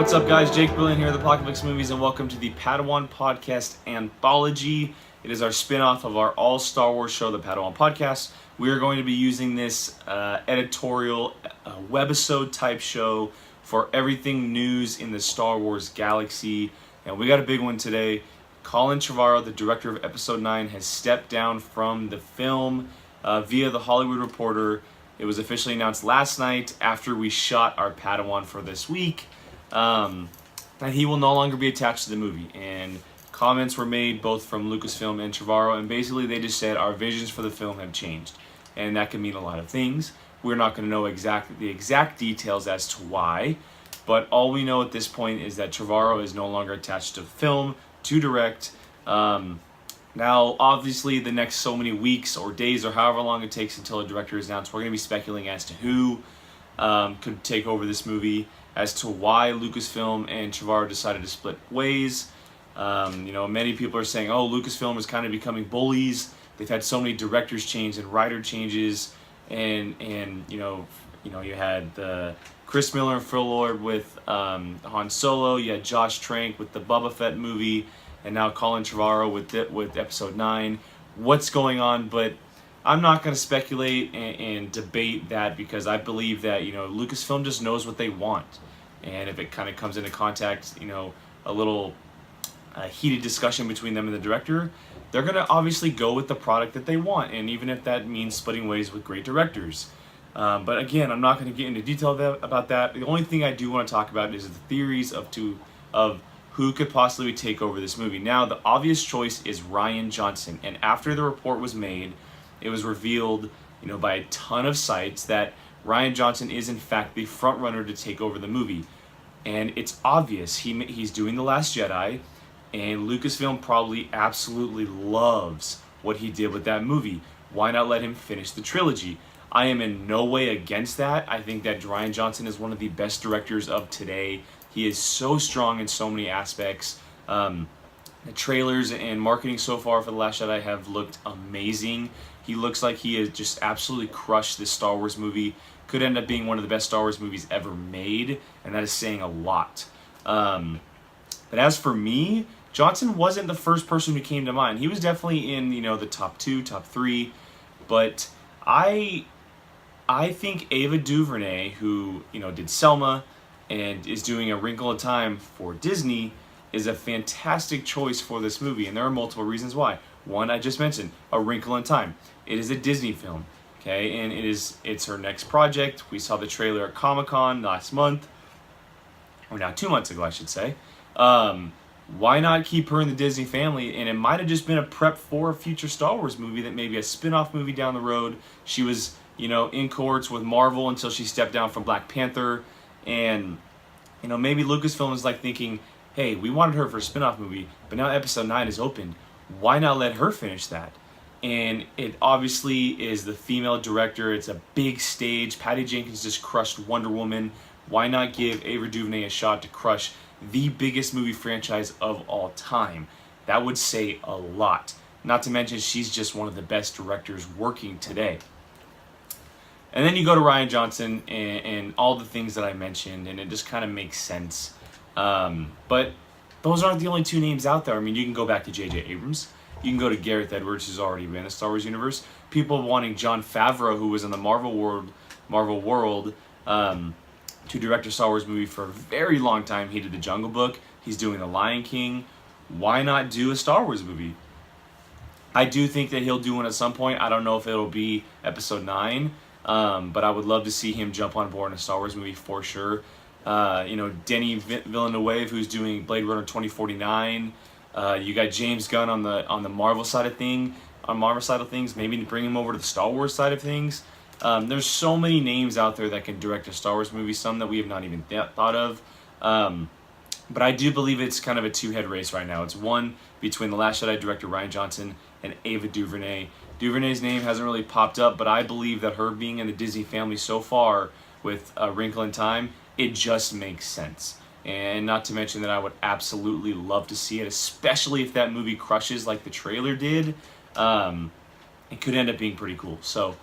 What's up, guys? Jake Brilliant here, the Apocalypse Movies, and welcome to the Padawan Podcast Anthology. It is our spin-off of our all Star Wars show, the Padawan Podcast. We are going to be using this editorial webisode type show for everything news in the Star Wars galaxy. And we got a big one today. Colin Trevorrow, the director of Episode 9, has stepped down from the film via The Hollywood Reporter. It was officially announced last night after we shot our Padawan for this week. That he will no longer be attached to the movie, and comments were made both from Lucasfilm and Trevorrow, and basically they just said our visions for the film have changed, and that can mean a lot of things. We're not going to know the exact details as to why, but all we know at this point is that Trevorrow is no longer attached to film to direct. Now, obviously, the next so many weeks or days or however long it takes until a director is announced, we're going to be speculating as to who could take over this movie, as to why Lucasfilm and Trevorrow decided to split ways. Many people are saying, oh, Lucasfilm is kind of becoming bullies. They've had so many directors change and writer changes, and you had the Chris Miller and Phil Lord with Han Solo. You had Josh Trank with the Boba Fett movie, and now Colin Trevorrow with Episode 9. What's going on? But I'm not going to speculate and debate that, because I believe that Lucasfilm just knows what they want. And if it kind of comes into contact, a little heated discussion between them and the director, they're going to obviously go with the product that they want, and even if that means splitting ways with great directors. But again, I'm not going to get into detail about that. The only thing I do want to talk about is the theories of who could possibly take over this movie. Now, the obvious choice is Rian Johnson, and after the report was made, it was revealed, by a ton of sites that Rian Johnson is in fact the front runner to take over the movie. And it's obvious. He's doing The Last Jedi, and Lucasfilm probably absolutely loves what he did with that movie. Why not let him finish the trilogy? I am in no way against that. I think that Rian Johnson is one of the best directors of today. He is so strong in so many aspects. The trailers and marketing so far for The Last Jedi have looked amazing. He looks like he has just absolutely crushed this Star Wars movie. Could end up being one of the best Star Wars movies ever made, and that is saying a lot. But as for me, Johnson wasn't the first person who came to mind. He was definitely in, the top 2, top 3, but I think Ava DuVernay, who, did Selma and is doing A Wrinkle in Time for Disney, is a fantastic choice for this movie, and there are multiple reasons why. One, I just mentioned, A Wrinkle in Time. It is a Disney film, okay, and it's her next project. We saw the trailer at Comic-Con last month, or now 2 months ago, I should say. Why not keep her in the Disney family? And it might have just been a prep for a future Star Wars movie, that maybe a spin-off movie down the road. She was, in cohorts with Marvel until she stepped down from Black Panther, and maybe Lucasfilm is like thinking, hey, we wanted her for a spin-off movie, but now Episode 9 is open. Why not let her finish that? And it obviously is the female director. It's a big stage. Patty Jenkins just crushed Wonder Woman. Why not give Ava DuVernay a shot to crush the biggest movie franchise of all time? That would say a lot. Not to mention, she's just one of the best directors working today. And then you go to Rian Johnson and all the things that I mentioned, and it just kind of makes sense. But those aren't the only two names out there. I mean, you can go back to J.J. Abrams. You can go to Gareth Edwards, who's already been in the Star Wars universe. People wanting Jon Favreau, who was in the Marvel world, to direct a Star Wars movie for a very long time. He did The Jungle Book. He's doing The Lion King. Why not do a Star Wars movie? I do think that he'll do one at some point. I don't know if it'll be Episode 9, but I would love to see him jump on board in a Star Wars movie for sure. Denis Villeneuve, who's doing Blade Runner 2049. You got James Gunn on the Marvel side of things. Maybe bring him over to the Star Wars side of things. There's so many names out there that can direct a Star Wars movie, some that we have not even thought of. But I do believe it's kind of a two-head race right now. It's one between The Last Jedi director Rian Johnson and Ava DuVernay. DuVernay's name hasn't really popped up, but I believe that her being in the Disney family so far with A Wrinkle in Time, it just makes sense. And not to mention that I would absolutely love to see it, especially if that movie crushes like the trailer did. It could end up being pretty cool. So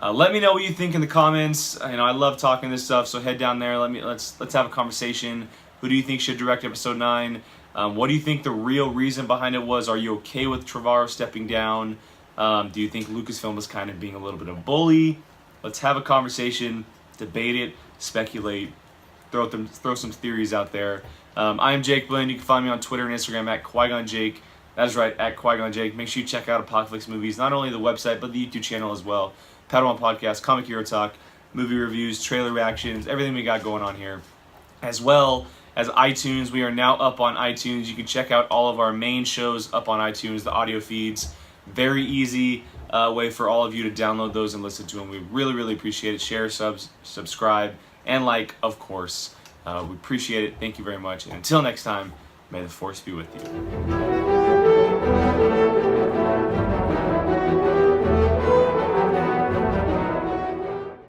let me know what you think in the comments. I love talking this stuff, so head down there. Let's have a conversation. Who do you think should direct episode 9? What do you think the real reason behind it was? Are you okay with Trevorrow stepping down? Do you think Lucasfilm was kind of being a little bit of a bully? Let's have a conversation, debate it, speculate, throw some theories out there. I am Jake Blinn. You can find me on Twitter and Instagram at Qui-Gon Jake. That is right, at Qui-Gon Jake. Make sure you check out Apocalypse Movies, not only the website, but the YouTube channel as well. Padawan Podcast, Comic Hero Talk, movie reviews, trailer reactions, everything we got going on here. As well as iTunes. We are now up on iTunes. You can check out all of our main shows up on iTunes, the audio feeds. Very easy way for all of you to download those and listen to them. We really, really appreciate it. Share, subscribe, and like, of course. We appreciate it. Thank you very much. And until next time, may the Force be with you.